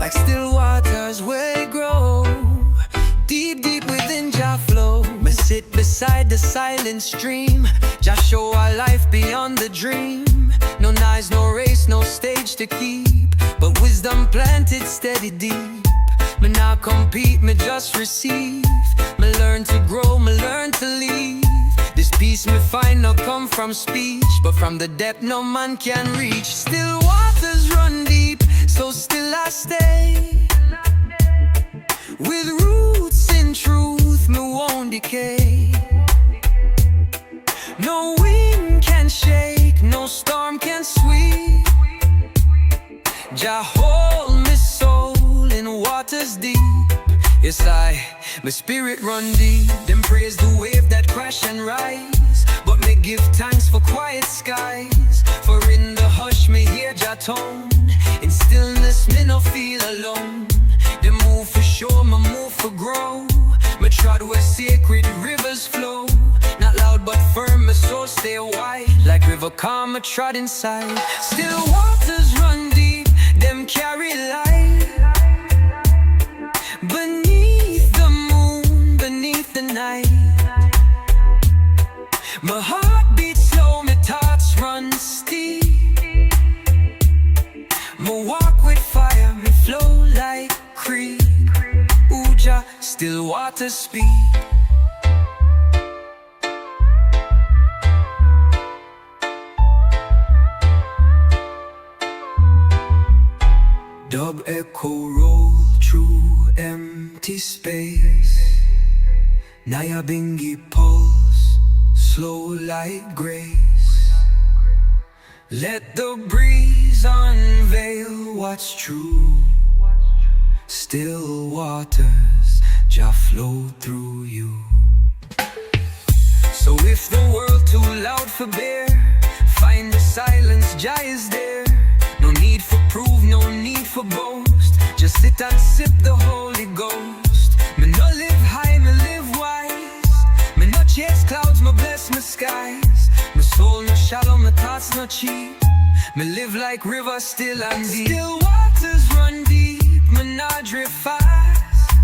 like still waters where it grow. Deep, deep within Jah flow. Me sit beside the silent stream. Jah show our life beyond the dream. No knives, no race, no stage to keep, but wisdom planted steady deep. Me not compete, me just receive. Me learn to grow, me learn to leave. This peace me find not come from speech, but from the depth no man can reach. Still waters run deep, so still I stay. With roots in truth, me won't decay. No wind can shake, no storm can sweep. Jah hold me soul in waters deep. Yes, my spirit run deep. Them praise the wave that crash and rise, but me give thanks for quiet skies. For in the hush me hear Jah tone. In stillness me no feel alone. They move for sure, me move for grow. Me trod where sacred rivers flow. Not loud but firm, my soul stay wide. Like river calm, I trod inside. Still waters run deep, them carry light. Beneath the moon, beneath the night. My heart beats slow, my thoughts run steep. Me walk with fire, me flow like creek. Ooh, Jah, still waters speak. Dub echo roll through empty space. Nyabinghi pulse, slow like grace. Let the breeze unveil what's true. Still waters, Jah flow through you. So if the world too loud for bear, find the silence, Jah is there. No need for proof, no need for boast. Just sit and sip the Holy Ghost. Me no live high, me live wise. Me no chase clouds, me bless my skies. My soul no shallow, my thoughts no cheap. Me live like river still and deep. Still waters run deep, me not drift fast.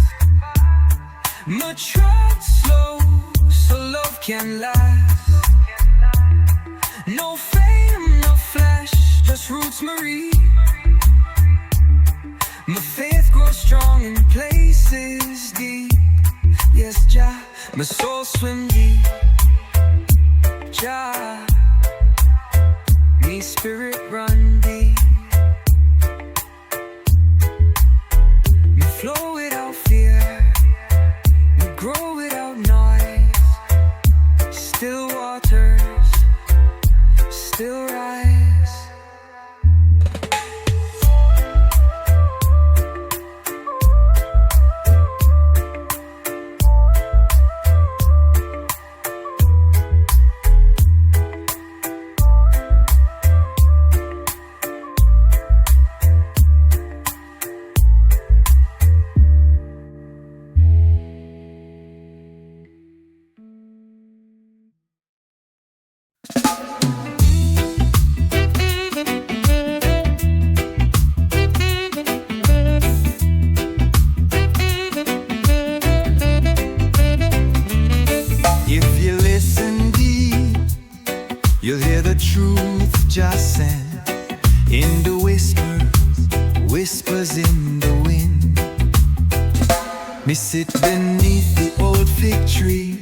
Me trod slow, so love can last. No fame, no flash, just roots Marie. My faith grows strong in places deep. Yes, Jah, my soul swim deep. Jah, me spirit run deep. Me flow without fear, me grow without noise. Still waters, still rise. You'll hear the truth just sent in the whispers in the wind. Me sit beneath the old fig tree,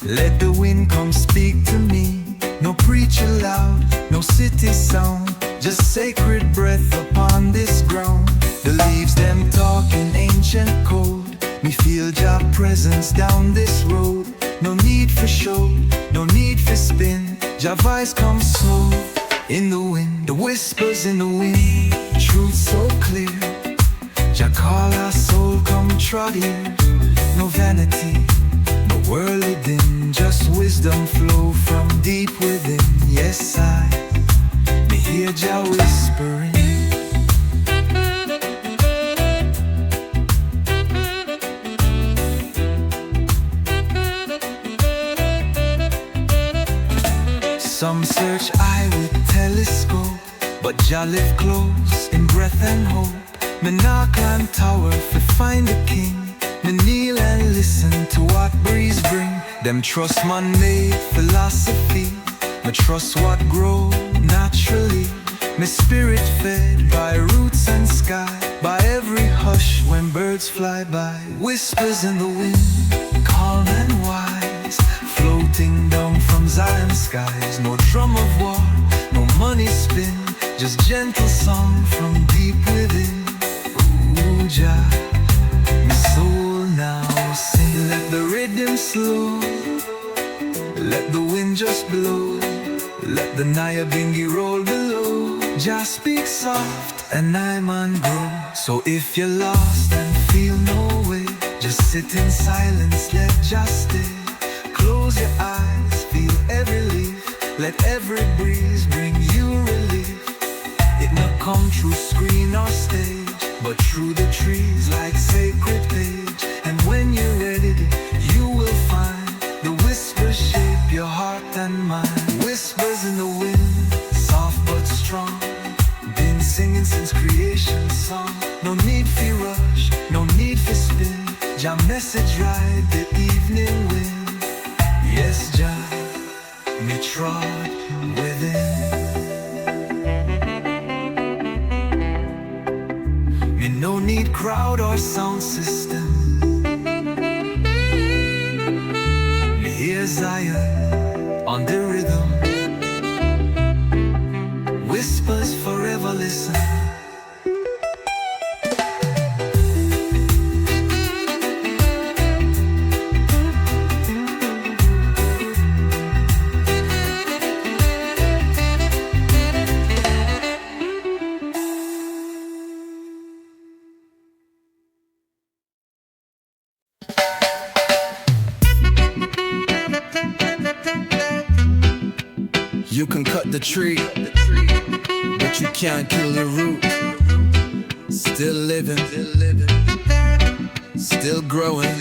let the wind come speak to me. No preacher loud, no city sound, just sacred breath upon this ground. The leaves them talk in ancient code, me feel Jah presence down this road. No need for show, no need for spin, Jah voice comes slow in the wind, the whispers in the wind. Truth so clear, Jah call our soul, come trot here. No vanity, no worldly din, just wisdom flow from deep within. Yes, me hear Jah whispering. Some search eye with telescope, but Jah live close in breath and hope. Me knock on tower fi find the king. Me kneel and listen to what breeze bring. Them trust man-made philosophy. Me trust what grow naturally. Me spirit fed by roots and sky, by every hush when birds fly by. Whispers in the wind, calm and wise, floating down from Zion skies. No drum of war, no money spin, just gentle song from deep within. Ooh, Jah, my soul now sing. Let the rhythm slow, let the wind just blow, let the Nyabinghi roll below. Jah speak soft and I'm on go. So if you're lost and feel no way, just sit in silence, let Jah stay. Close your eyes, feel every leaf, let every breeze bring you relief. It not come through screen or stage, but through the trees like sacred page. And when you're ready, you will find the whispers shape your heart and mind. Whispers in the wind, soft but strong, been singing since creation song. No need for rush, no need for spin, Jah message ride the evening wind. Yes, Jah, me trod within. Me no need crowd or sound system. Me hear Zion on the rhythm. Whispers forever listen. You can cut the tree, but you can't kill the root. Still living, still growing.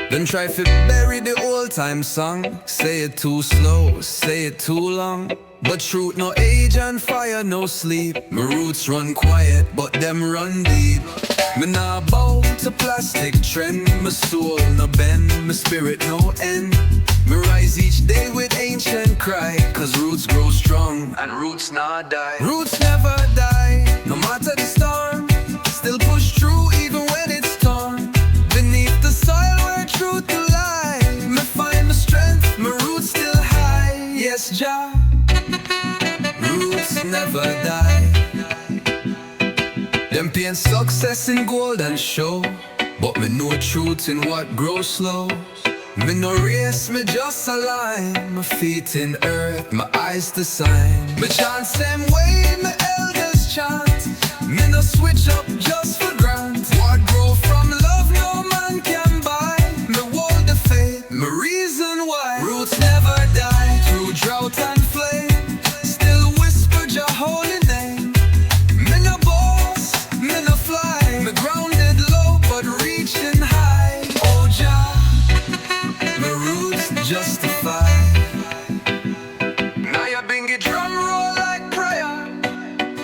Don't try to bury the old time song. Say it too slow, say it too long. But truth no age and fire no sleep. My roots run quiet, but them run deep. Me nah bow to plastic trend. My soul no bend, my spirit no end. Me rise each day with ancient cry, cause roots grow strong and roots not die. Roots never die, no matter the storm. Still push through even when it's torn. Beneath the soil where truth to lie, me find my strength, my roots still high. Yes, Jah, roots never die. Them paint success in gold and show, but me know truth in what grows slow. Me no race, me just align. My feet in earth, my eyes the sign. Me chant same way my elders chant. Me no switch up just for grant. What grow from love no man can buy. Me hold the faith, my reason why. Roots never die through drought and flame. Still whisper Jah holy name. Me no boss, me no fly. Me grounded low but reaching high. Oh Jah, my roots justify. Nyabinghi drum roll like prayer.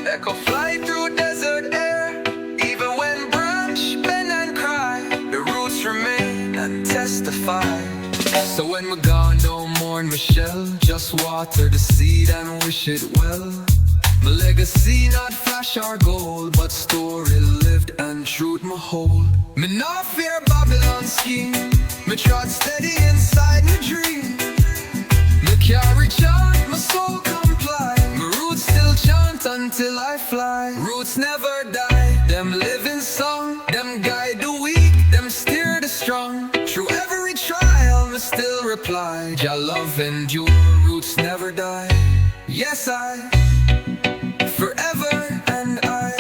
Echo fly through desert air. Even when branch bend and cry, the roots remain and testify. So when we're gone, don't mourn my shell. Just water the seed and wish it well. My legacy not flash or gold, but story lived and truth my hold. Me not fear Babylon's scheme. Me trod steady inside my dream. Me carry chant, my soul comply. My roots still chant until I fly. Roots never die, them live in song. Them guide the weak, them steer the strong. Through every trial, me still reply. Jah love endure, roots never die. Yes, I, forever and I.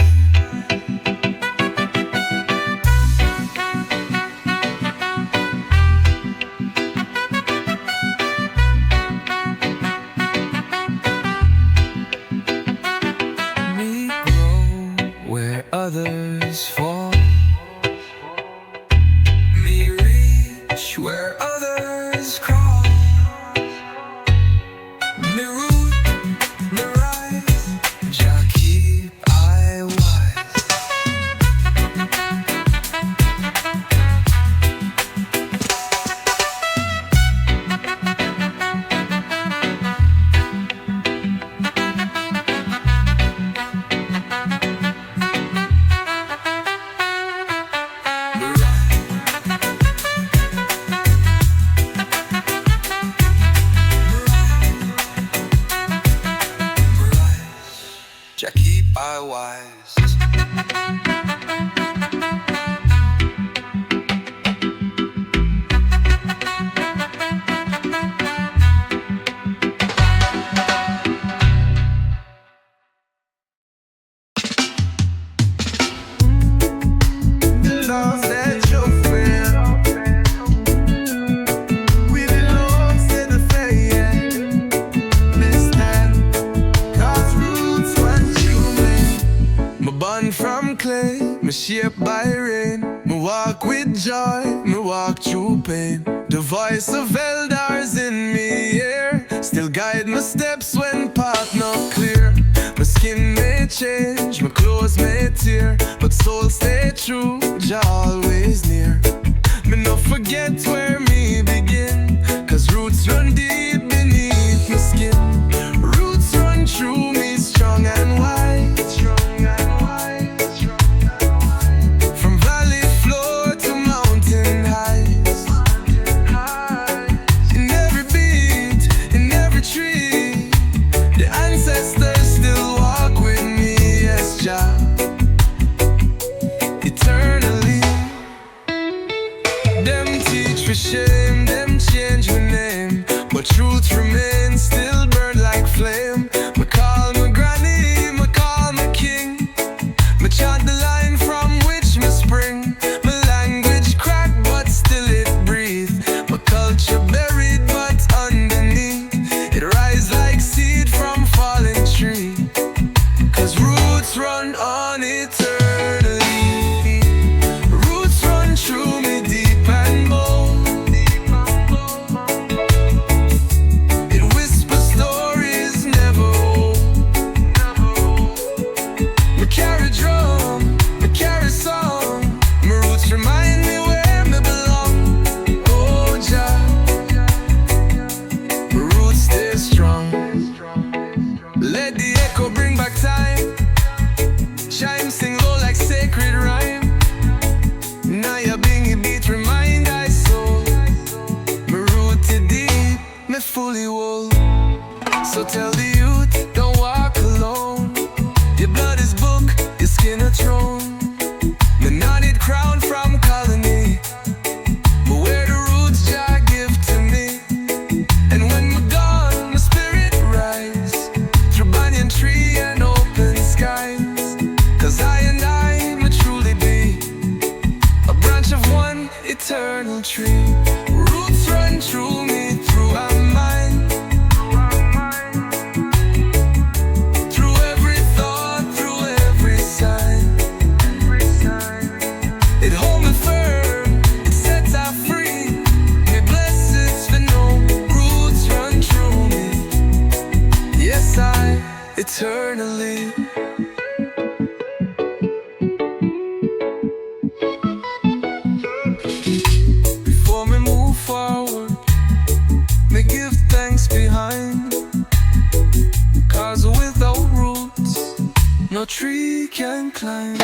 Me grow where others fall. Me reach where others crawl. Me root, me rise. wise. Shaped by rain, me walk with joy, me walk through pain. The voice of elders in me ear still guide my steps when path not clear. My skin may change, my clothes may tear, but soul stay true, Jah always near. Me no forget where me begin, cause roots run deep beneath my skin. Roots run through me strong and wide. Shame, them change my name, but truth remains, still burn like flame. Me call my granny, me call my king, me chant the line from which me spring. My language cracked, but still it breathe. My culture buried, but underneath it rise like seed from falling tree. Cause roots run on eternally. Roots run through me deep and bold. Nyabinghi beat remind I soul. Me rooted deep, me fully wool. So tell the youth, don't walk alone. Your blood is book, your skin a throne. Me knotted crown from colony, but where the roots Jah give to me. And when me gone, my spirit rise through banyan tree and open skies. Cause I me truly be a branch of one eternal tree. Roots run through me, through our mind, through every thought, through every sign. It holds me firm, it sets us free. Me blessings for no roots run through me. Yes, I eternally. Cause without roots, no tree can climb.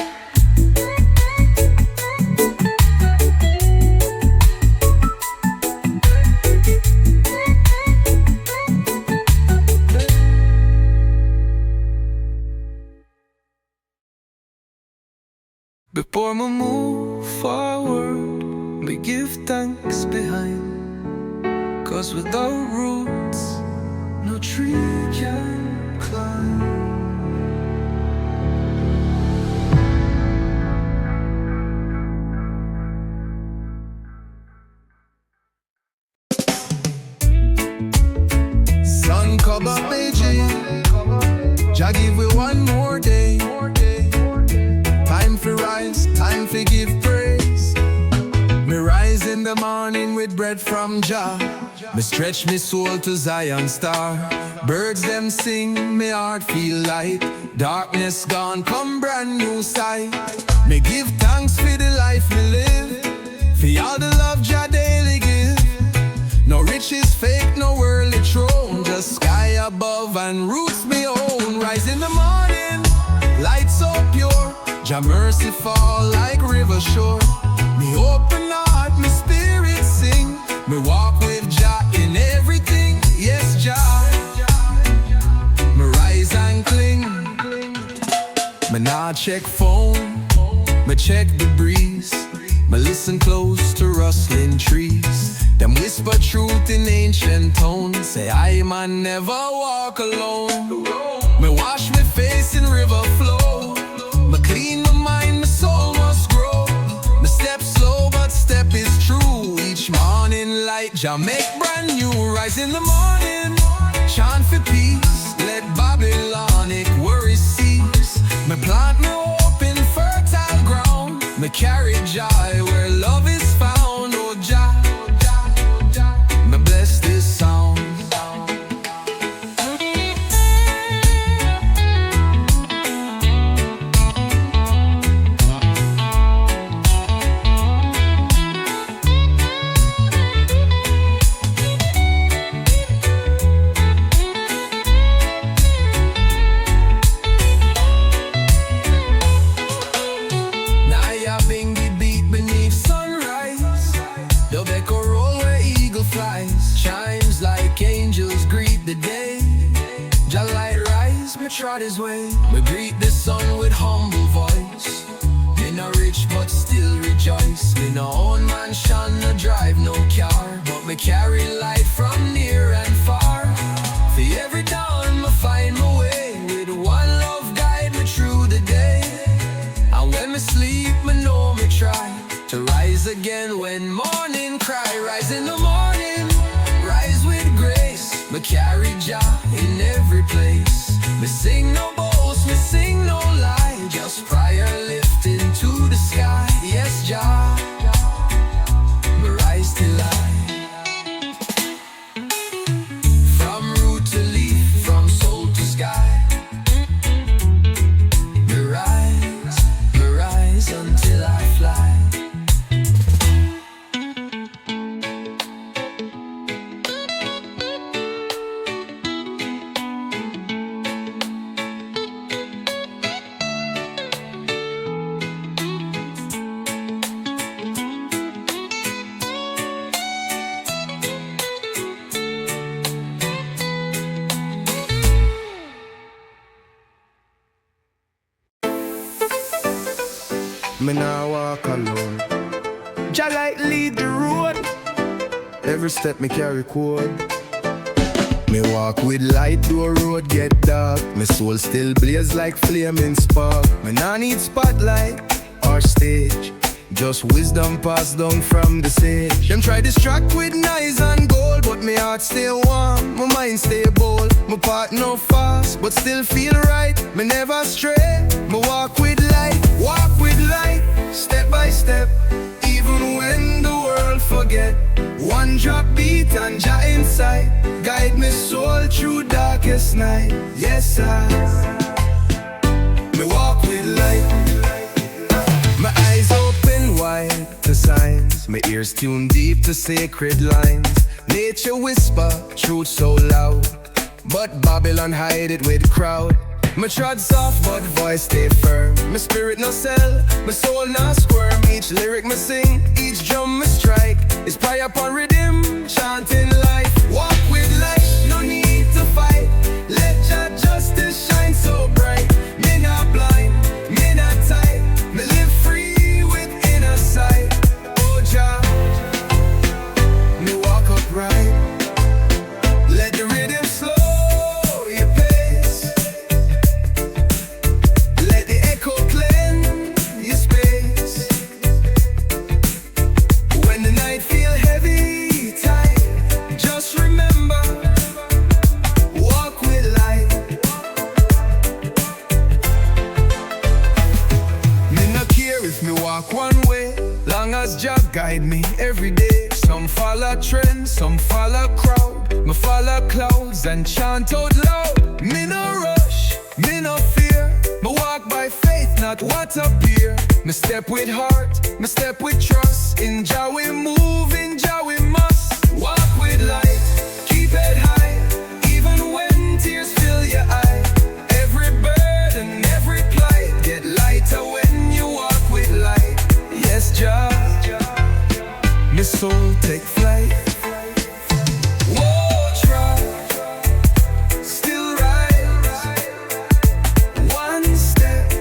Before me move forward, me give thanks behind. Cause without roots, no tree can climb. Sun cover Beijing, Jah give we one more day. Time for rise, time for give praise. Me rise in the morning with bread from Jah. Me stretch me soul to Zion star. Birds them sing, me heart feel light. Darkness gone, come brand new sight. Me give thanks for the life me live, for all the love Jah daily give. No riches fake, no worldly throne, just sky above and roots me own. Rise in the morning, light so pure, Jah mercy fall like river shore. Me open heart, me spirit sing, me walk with Jah in everything. Yes, Jah, me rise and cling. check phone, me check the breeze, me listen close to rustling trees. Them whisper truth in ancient tones, say I man never walk alone. Me wash me face in river flow, me clean my mind, my soul must grow. Me step slow but step is true. Each morning light Jah make brand new. Rise in the morning, chant for peace, let Babylonic worries cease. Me plant me hope in fertile ground, me carry joy where love is found. Oh Jah, me bless this sound. Nyabinghi beat beneath sunrise, the echo roll where eagle flies. Chimes like angels greet the day. Jah light rise, me trot his way. Me greet the sun with humble voice. Me no rich but still rejoice. Me no own mansion, no drive no car, but me carry light from near and far. For every dawn me find my way, with one love guide me through the day. And when me sleep, me know me try to rise again when morning cry. Rise in the morning, rise with grace. Me carry Jah in every place. Me sing no boast, me sing no lie, just prayer lifting to the sky. Yes, Jah, me rise till I. From root to leaf, from soul to sky. Me rise until I fly. Me nah walk alone. Jah like lead the road. Every step me carry code. Me walk with light, though road get dark. Me soul still blaze like flaming spark. Me nah need spotlight or stage, just wisdom passed down from the sage. Them try distract with knives and gold, but me heart stay warm, my mind stay bold. My part no fast, but still feel right. Me never stray, me walk with light, step by step. Even when the world forget, one drop beat and Jah inside, guide me soul through darkest night. Yes, me walk with light. My eyes open wide to signs, my ears tuned deep to sacred lines. Nature whisper truth so loud, but Babylon hide it with crowd. My trod soft but voice stay firm. My spirit no sell, my soul no squirm. Each lyric me sing, each drum me strike is prayer upon rhythm, chanting life. Walk with light, no need to fight. Let Jah justice shine so bright. Me not blind, me not tight. Me live free with inner sight. Oh Jah, me walk upright. Let the rhythm slow your pace. Let the echo cleanse your space. When the night feel heavy, tight, just remember, walk with light. Me no care if me walk one way, long as Jah guide me every day. Some follow trends, some follow crowd. Me follow clouds and chant out loud. Me no rush, me no fear. Me walk by faith, not what appear. Me step with heart, me step with trust. In Jah we move, in Jah we must. Walk with light, keep it high, even when tears fill your eye. Every burden, every plight, get lighter when you walk with light. Yes, Jah, me soul take flight. Whoa, try, still rise. One step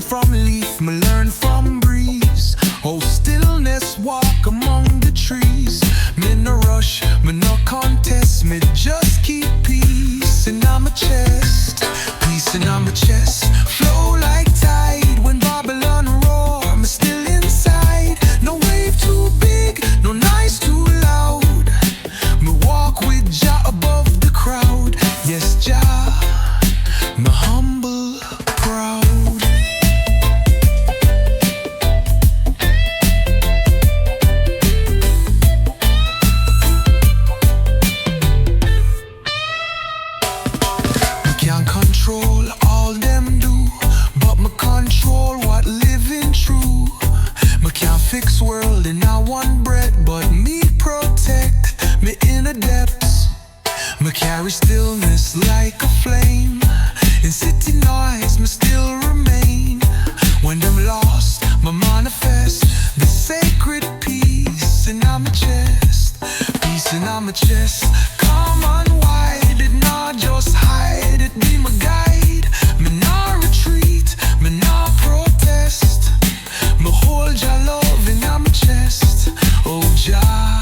from leaf, me learn from breeze. Oh, stillness walk among the trees. Me no rush, me no contest, me just keep peace in my chest. Peace in my chest, flow like tide. When Babylon roar, me still inside. No wave too big, no noise too loud. Me walk with Jah above the crowd. Yes, Jah, me humble, proud. Can't control all them do, but me control what living true. Me can't fix world in a one breath, but me protect me inner depths. Me carry stillness like a flame. In city noise, me still remain. When them lost, me manifest the sacred peace in my chest. Peace in my chest. Come on, wide it, not just hide it. Be my guide. Me not retreat, me not protest. Me hold your love in my chest. Oh Jah,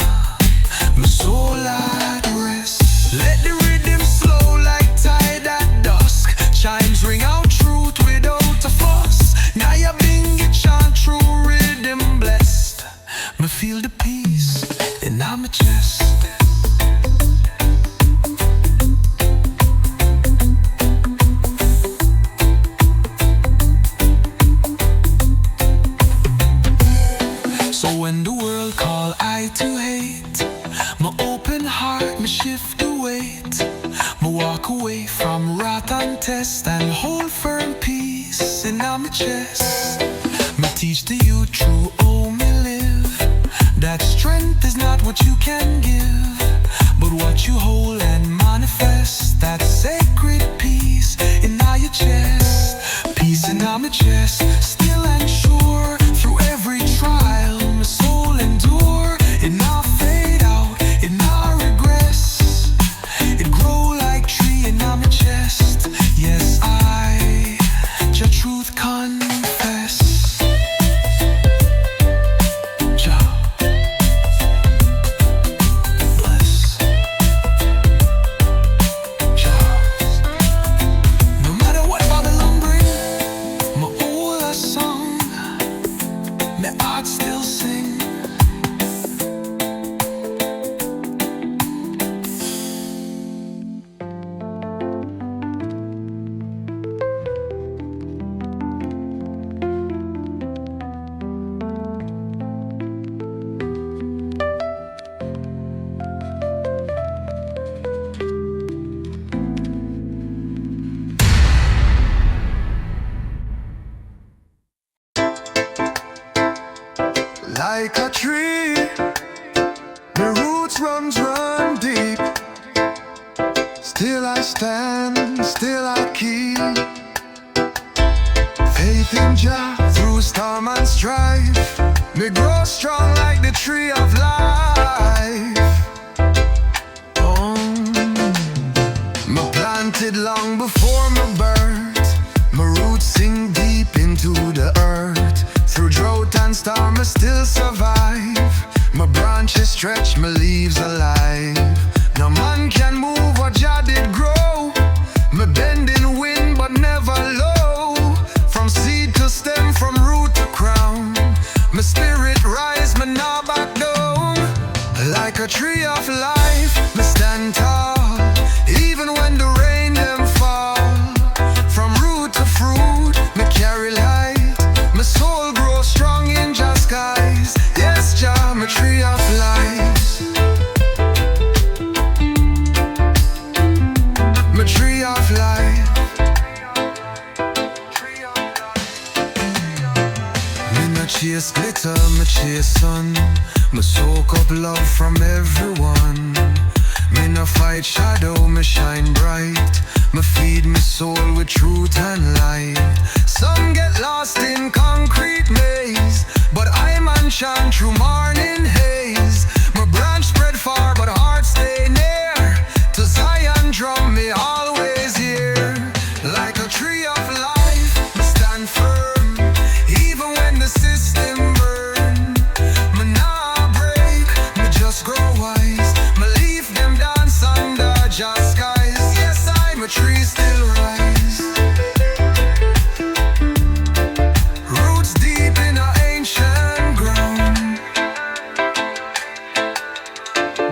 my soul at rest. Let the rhythm slow like tide at dusk. Chimes ring out truth without a fuss. Nyabinghi chant true rhythm blessed. Me feel the peace in my chest. So when the world call I to hate, my open heart, me shift the weight. Me walk away from wrath and test and hold firm peace in my chest. Me teach the youth true, oh me live. That strength is not what you can give, but what you hold and manifest. That sacred peace in your chest. Peace in my chest, still and sure. Through every trial, my soul endure. It not fade out, it not regress. It grow like tree in my chest. Yes, I, your truth confess. Jah bless. Jah. No matter what Babylon bring, my whole a song, my heart still sing. Like a tree, the roots run deep. Still I stand, still I keep faith in Jah through storm and strife. Me grow strong like the tree of life. Oh, me planted long before my birth. My roots sink deep into the earth. Through drought and storm I still survive. My branches stretch, my leaves alive. No man can move what Jah did grow. Me bend in wind but never low. From seed to stem, from root to crown. My spirit rise, me not back down. Like a tree of life, me stand tall. Even when the rain them fall. From root to fruit, me carry light. My soul grows strong in Jah's skies. Yes, Jah, my tree of life. My tree of life. Me no chase glitter, me chase sun. Me soak up love from everyone. Me no fight shadow, me shine bright. Me feed me soul with truth and light. Some get lost in concrete maze, but I man chant through morning haze. My branch spread far, but heart stay near. To Zion drum me always here. Like a tree of life, me stand firm. will rise. Roots deep in our ancient ground.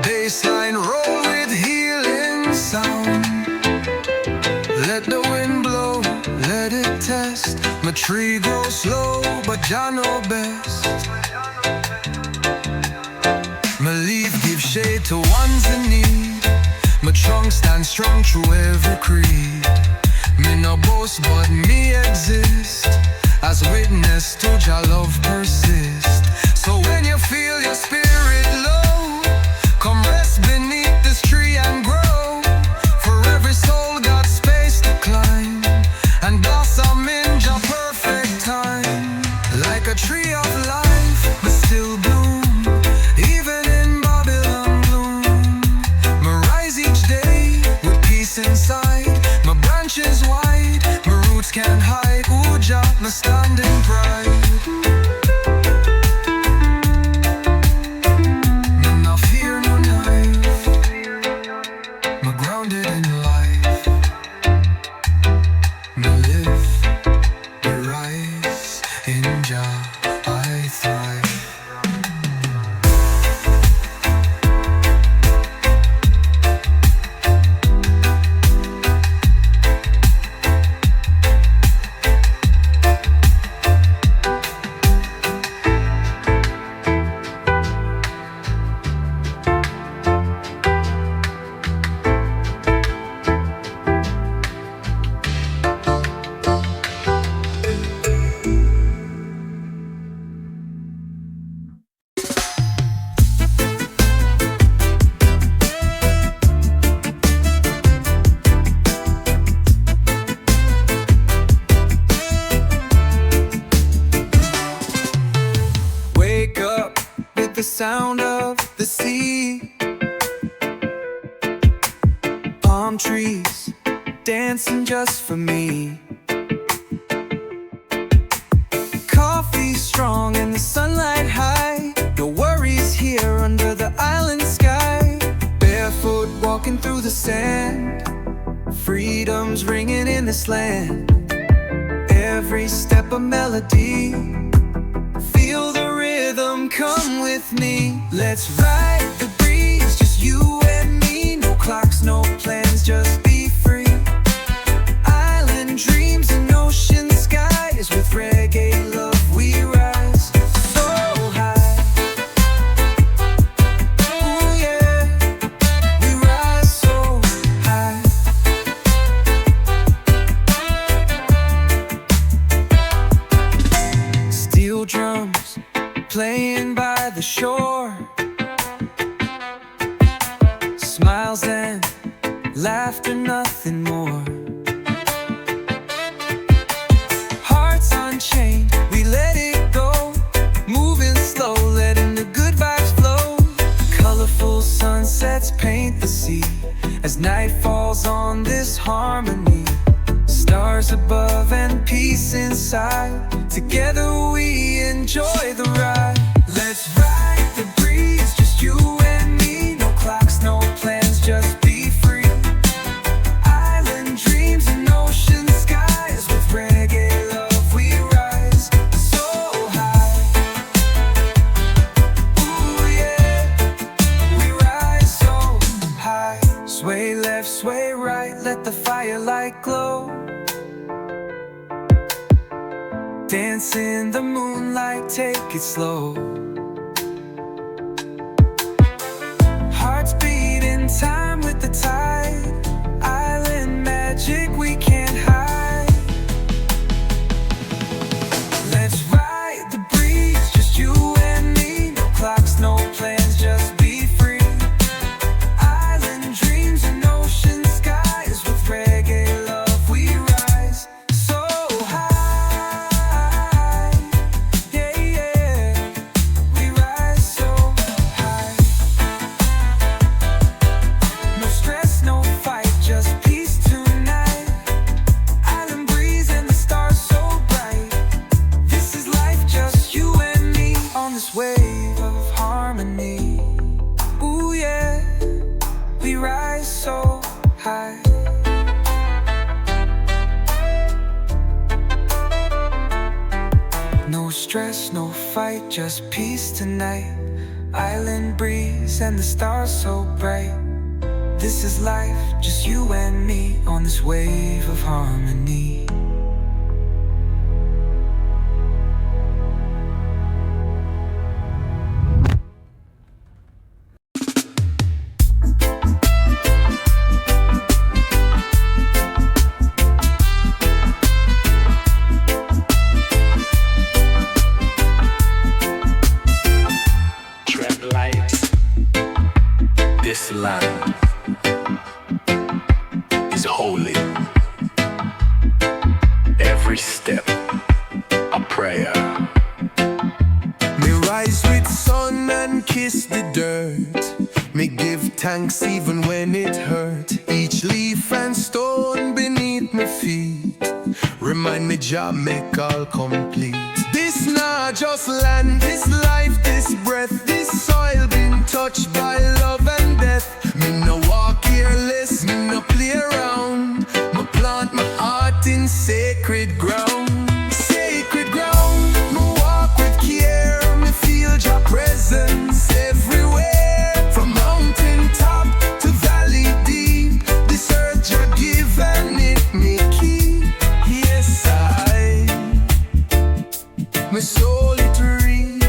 Bassline roll with healing sound. Let the wind blow, let it test. My tree grows slow, but Jah know best. My leaf gives shade to ones in need. My trunk stands strong through every creed. Me no boast, but me exist as witness to Jah love persist. So when you feel your spirit low, come rest beneath this tree and grow. For every soul got space to climb and blossom in Jah perfect time. Like a tree of life, but still bloom. Even in Babylon gloom, me rise each day with peace inside. My branches wide, my roots can't hide. Ooh, Jah, me stand in pride. Me no fear no knife. Me grounded in life. Me live, me rise. In Jah I thrive. Wake up with the sound of the sea. Palm trees dancing just for me. Coffee strong and the sunlight high. No worries here under the island sky. Barefoot walking through the sand. Freedom's ringing in this land. Every step a melody. Feel the rhythm, come with me. Let's ride the breeze, just you and me. No clocks, no plans, just be free. Island dreams and ocean skies. With reggae love we rise so high. Ooh yeah, we rise so high. Steel drums playing by the shore. Smiles and laughter, nothing more. Hearts unchained, we let it go. Moving slow, letting the good vibes flow. Colorful sunsets paint the sea as night falls on this harmony. Stars above and peace inside. Together we enjoy the ride. Let's ride the breeze, just you and me. No clocks, no plans, just be free. Island dreams and ocean skies. With reggae love we rise so high. Ooh yeah, we rise so high. Sway left, sway right, let the firelight glow. Dance in the moonlight, take it slow. Hearts beat in time with the tide. Island magic we can't hide. Let's ride the breeze, just you and me. No clocks, no plans, just be free. Island dreams and ocean skies. With reggae love we rise so high. No stress, no fight, just peace tonight. stress, no fight, just peace tonight. Island breeze and the stars so bright. This is life, just you and me on this wave of harmony. This land is holy. Every step a prayer. Me rise with sun and kiss the dirt. Me give thanks even when it hurt. Each leaf and stone beneath my feet remind me Jah make all complete. This not just land, this life, this breath, this soil been touched by love and death. Me no walk careless, me no play around. Me plant my heart in sacred ground. Sacred ground, me walk with care. Me feel your presence everywhere. From mountain top to valley deep, this earth you give and it me keep. Yes, my soul it read.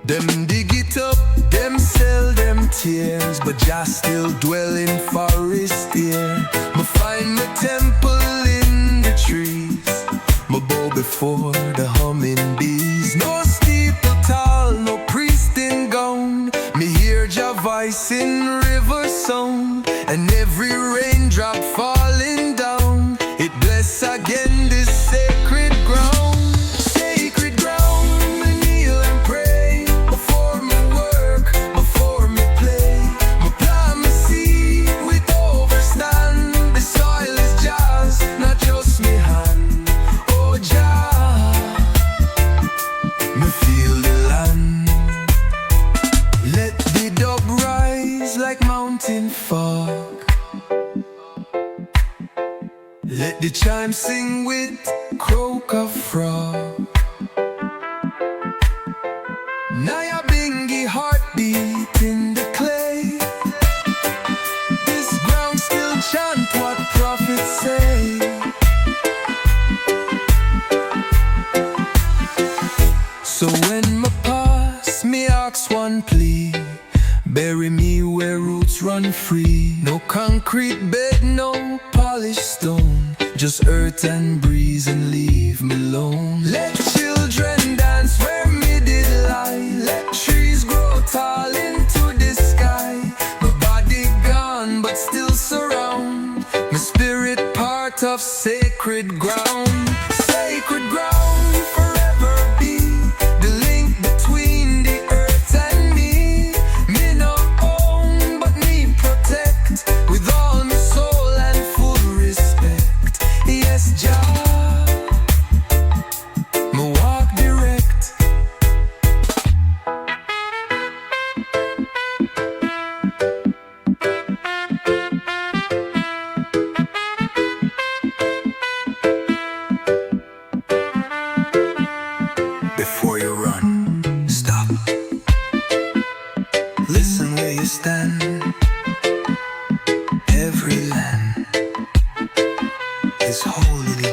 Them dig it up, them sell them tears, but Jah still dwell in forest here. Me find my temple in the trees, me bow before the humming bees. No steeple tall, no priest in gown. Me hear Jah voice in river sound, and every raindrop falling down, it bless again this sacred ground. Fog. Let the chimes sing with croak of frog. Nyabinghi heartbeat in the clay. This ground still chant what prophets say. So when me pass, me ask one plea. Bury me where roots run free. No concrete bed, no polished stone, just earth and breeze and leave me alone. Let children dance where me did lie. Let trees grow tall into the sky. My body gone but still surround. My spirit part of sacred ground. Sacred ground forever be the link between the earth and me. With all my soul and full respect, yes, Jah, me walk direct. Before you run, stop. Listen where you stand. Every land is holy.